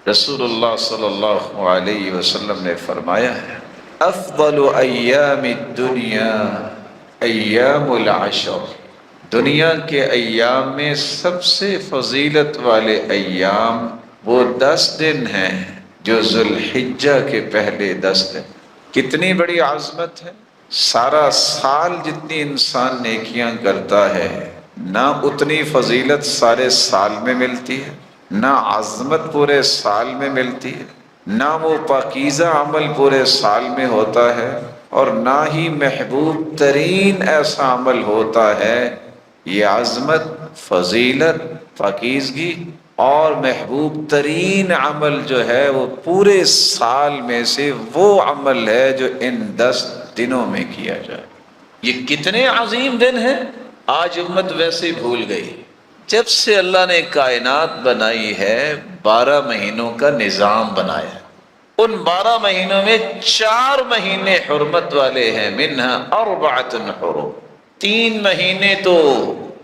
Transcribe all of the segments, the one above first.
رسول اللہ صلی اللہ علیہ وسلم نے فرمایا ہے افضل ایام الدنیا ایام العشر، دنیا کے ایام میں سب سے فضیلت والے ایام وہ 10 دن ہیں جو ذوالحجہ کے پہلے 10 دن۔ کتنی بڑی عظمت ہے! سارا سال جتنی انسان نیکیاں کرتا ہے نہ اتنی فضیلت سارے سال میں ملتی ہے، نہ عظمت پورے سال میں ملتی ہے، نہ وہ پاکیزہ عمل پورے سال میں ہوتا ہے، اور نہ ہی محبوب ترین ایسا عمل ہوتا ہے۔ یہ عظمت، فضیلت، پاکیزگی اور محبوب ترین عمل جو ہے وہ پورے سال میں سے وہ عمل ہے جو ان 10 دنوں میں کیا جائے۔ یہ کتنے عظیم دن ہیں! آج امت ویسے ہی بھول گئی۔ جب سے اللہ نے کائنات بنائی ہے 12 مہینوں کا نظام بنایا ہے، ان 12 مہینوں میں 4 مہینے حرمت والے ہیں، منہا 4 حرم، 3 مہینے تو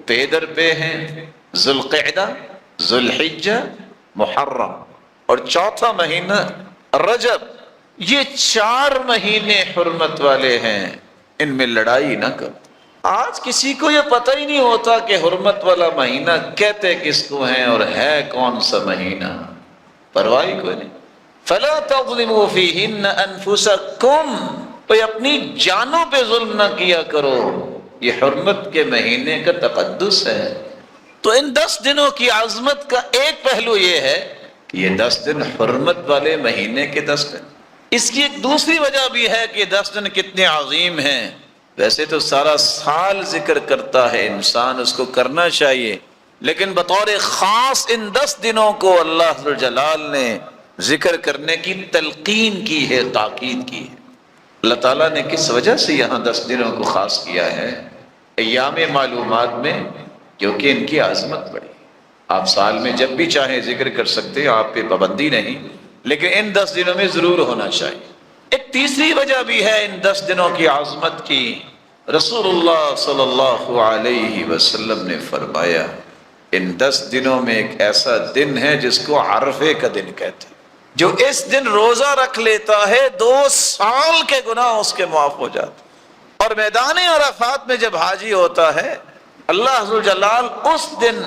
پے در پہ ہیں، ذوالقعدہ، ذوالحجہ، محرم، اور 4تھا مہینہ رجب۔ یہ 4 مہینے حرمت والے ہیں، ان میں لڑائی نہ کرو۔ آج کسی کو یہ پتہ ہی نہیں ہوتا کہ حرمت والا مہینہ کہتے کس کو ہیں اور ہے کون سا مہینہ، پرواہ کوئی نہیں۔ فَلَا تَظْلِمُوا فِيهِنَّ أَنفُسَكُمْ، تو اپنی جانوں پہ ظلم نہ کیا کرو، یہ حرمت کے مہینے کا تقدس ہے۔ تو ان 10 دنوں کی عظمت کا ایک پہلو یہ ہے کہ یہ 10 دن حرمت والے مہینے کے 10 دن۔ اس کی ایک دوسری وجہ بھی ہے کہ 10 دن کتنے عظیم ہیں۔ ویسے تو سارا سال ذکر کرتا ہے انسان، اس کو کرنا چاہیے، لیکن بطور خاص ان 10 دنوں کو اللہ ذوالجلال نے ذکر کرنے کی تلقین کی ہے، تاکید کی ہے۔ اللہ تعالیٰ نے کس وجہ سے یہاں 10 دنوں کو خاص کیا ہے؟ ایام معلومات میں، کیونکہ ان کی عظمت بڑی۔ آپ سال میں جب بھی چاہیں ذکر کر سکتے ہیں، آپ پہ پابندی نہیں، لیکن ان 10 دنوں میں ضرور ہونا چاہیے۔ ایک تیسری وجہ بھی ہے ان 10 دنوں کی عظمت کی۔ رسول اللہ صلی اللہ علیہ وسلم نے فرمایا ان 10 دنوں میں ایک ایسا دن ہے جس کو عرفے کا دن کہتے ہیں۔ جو اس دن روزہ رکھ لیتا ہے 2 سال کے گناہ اس کے معاف ہو جاتے ہیں۔ اور میدان عرفات میں جب حاجی ہوتا ہے، اللہ ذوالجلال اس دن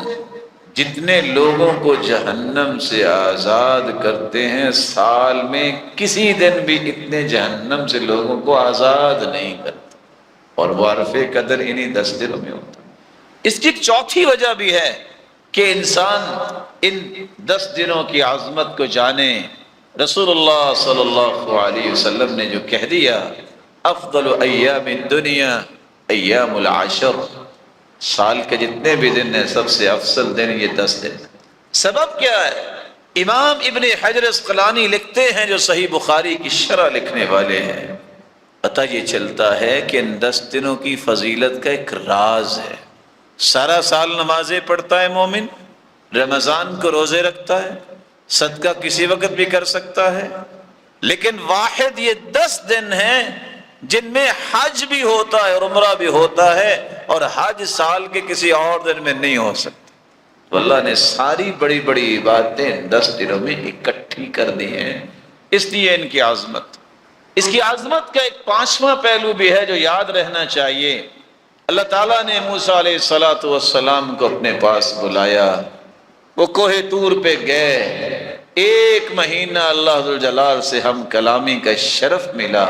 جتنے لوگوں کو جہنم سے آزاد کرتے ہیں، سال میں کسی دن بھی اتنے جہنم سے لوگوں کو آزاد نہیں کرتے، اور وہ عرفے کا دن انہی 10 دنوں میں ہوتا ہے۔ اس کی ایک چوتھی وجہ بھی ہے کہ انسان ان 10 دنوں کی عظمت کو جانے۔ رسول اللہ صلی اللہ علیہ وسلم نے جو کہہ دیا افضل ایام الدنیا ایام العشر، سال کے جتنے بھی دن ہیں سب سے افضل دن یہ 10 دن۔ سبب کیا ہے؟ امام ابن حجر عسقلانی لکھتے ہیں، جو صحیح بخاری کی شرح لکھنے والے ہیں، پتہ یہ چلتا ہے کہ ان 10 دنوں کی فضیلت کا ایک راز ہے۔ سارا سال نمازیں پڑھتا ہے مومن، رمضان کو روزے رکھتا ہے، صدقہ کسی وقت بھی کر سکتا ہے، لیکن واحد یہ 10 دن ہیں جن میں حج بھی ہوتا ہے اور عمرہ بھی ہوتا ہے، اور حج سال کے کسی اور دن میں نہیں ہو سکتا۔ تو اللہ نے ساری بڑی بڑی عبادتیں 10 دنوں میں اکٹھی کر دی ہیں، اس لیے ان کی عظمت۔ اس کی عظمت کا ایک 5واں پہلو بھی ہے جو یاد رہنا چاہیے۔ اللہ تعالیٰ نے موسیٰ علیہ السلام کو اپنے پاس بلایا، وہ کوہ طور پہ گئے، 1 مہینہ اللہ ذوالجلال سے ہم کلامی کا شرف ملا۔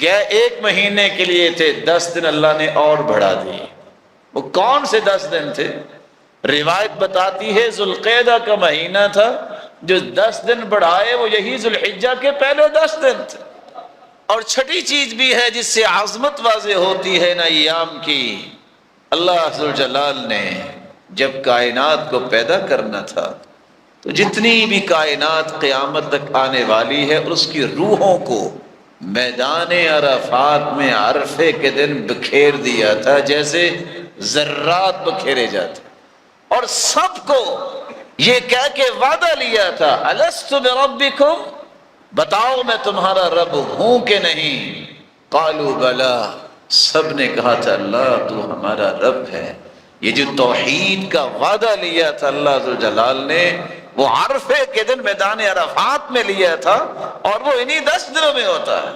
گئے 1 مہینے کے لیے تھے، 10 دن اللہ نے اور بڑھا دیے۔ وہ کون سے 10 دن تھے؟ روایت بتاتی ہے ذوالقعدہ کا مہینہ تھا، جو 10 دن بڑھائے وہ یہی ذوالحجہ کے پہلے 10 دن تھے۔ اور چھٹی چیز بھی ہے جس سے عظمت واضح ہوتی ہے ان ایام کی، اللہ ذوالجلال نے جب کائنات کو پیدا کرنا تھا تو جتنی بھی کائنات قیامت تک آنے والی ہے اس کی روحوں کو میدان عرفات میں عرفے کے دن بکھیر دیا تھا، جیسے ذرات بکھیرے جاتے، اور سب کو یہ کہہ کے وعدہ لیا تھا الست بربکم، بتاؤ میں تمہارا رب ہوں کہ نہیں؟ قالوا بلا، سب نے کہا تھا اللہ تو ہمارا رب ہے۔ یہ جو توحید کا وعدہ لیا تھا اللہ ذوالجلال نے، وہ عرفے کے دن میدان عرفات میں لیا تھا اور وہ انہی 10 دنوں میں ہوتا ہے۔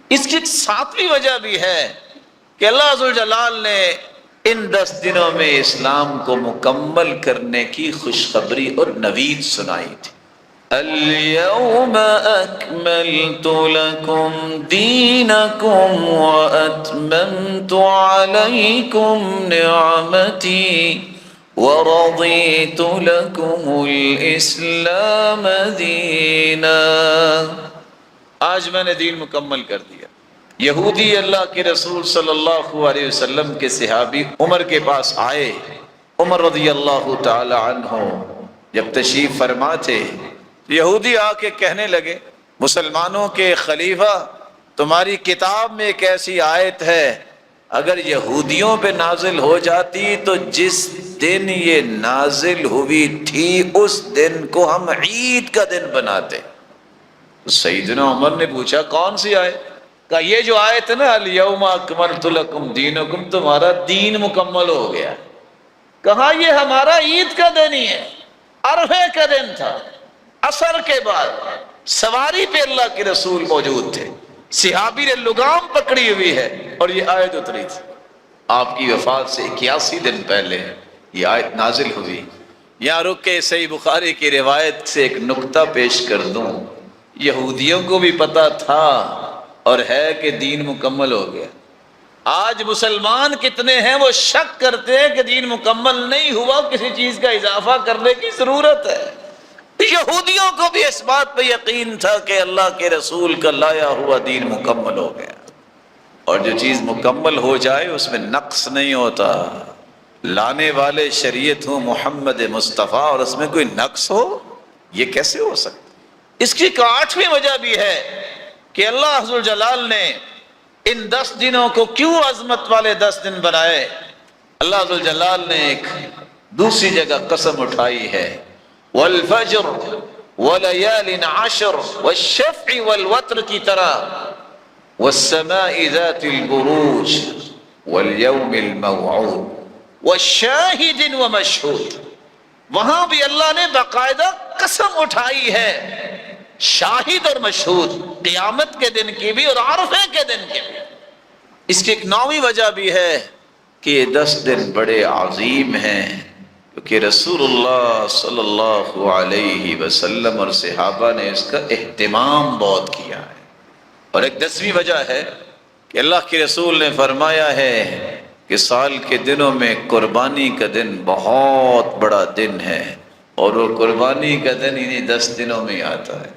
اس کی 7ویں وجہ بھی ہے کہ اللہ ذوالجلال نے ان 10 دنوں میں اسلام کو مکمل کرنے کی خوشخبری اور نوید سنائی تھی۔ اليوم اکملت لکم دینکم واتممت علیکم نعمتی ورضیت لکم الاسلام دینا۔ آج میں نے دین مکمل کر دیا۔ یہودی اللہ کے رسول صلی اللہ علیہ وسلم کے صحابی عمر کے پاس آئے۔ عمر رضی اللہ تعالی عنہ جب تشریف فرما تھے، یہودی آ کے کہنے لگے، مسلمانوں کے خلیفہ، تمہاری کتاب میں ایک ایسی آیت ہے، اگر یہودیوں پہ نازل ہو جاتی تو جس دن یہ نازل ہوئی تھی اس دن کو ہم عید کا دن بناتے۔ سیدنا عمر نے پوچھا کون سی آیت؟ کہا یہ جو آیت ہے نا، الیوم اکملت لکم دینکم، تمہارا دین مکمل ہو گیا۔ کہا یہ ہمارا عید کا دن ہی ہے، عرفے کا دن تھا، عصر کے بعد سواری پہ اللہ کے رسول موجود تھے، صحابی نے لگام پکڑی ہوئی ہے اور یہ آیت اتری تھی۔ آپ کی وفات سے 81 دن پہلے یہ آیت نازل ہوئی۔ یہاں رک کے صحیح بخاری کی روایت سے ایک نکتہ پیش کر دوں، یہودیوں کو بھی پتا تھا اور ہے کہ دین مکمل ہو گیا۔ آج مسلمان کتنے ہیں وہ شک کرتے ہیں کہ دین مکمل نہیں ہوا، کسی چیز کا اضافہ کرنے کی ضرورت ہے۔ یہودیوں کو بھی اس بات پہ یقین تھا کہ اللہ کے رسول کا لایا ہوا دین مکمل ہو گیا، اور جو چیز مکمل ہو جائے اس میں نقص نہیں ہوتا۔ لانے والے شریعت ہو محمد مصطفیٰ اور اس میں کوئی نقص ہو، یہ کیسے ہو سکتا؟ اس کی 8ویں وجہ بھی ہے کہ اللہ ذوالجلال نے ان 10 دنوں کو کیوں عظمت والے 10 دن بنائے۔ اللہ ذوالجلال نے ایک دوسری جگہ قسم اٹھائی ہے، والفجر وليال عشر والشفع والوتر کی طرح، والسماء ذات البروج واليوم الموعود والشاهد ومشهود۔ وہاں بھی اللہ نے باقاعدہ قسم اٹھائی ہے، شاہد اور مشہود، قیامت کے دن کی بھی اور عرفے کے دن کی بھی۔ اس کی ایک 9ویں وجہ بھی ہے کہ یہ 10 دن بڑے عظیم ہیں، کہ رسول اللہ صلی اللہ علیہ وسلم اور صحابہ نے اس کا اہتمام بہت کیا ہے۔ اور ایک 10ویں وجہ ہے کہ اللہ کے رسول نے فرمایا ہے کہ سال کے دنوں میں قربانی کا دن بہت بڑا دن ہے، اور وہ قربانی کا دن انہی 10 دنوں میں آتا ہے۔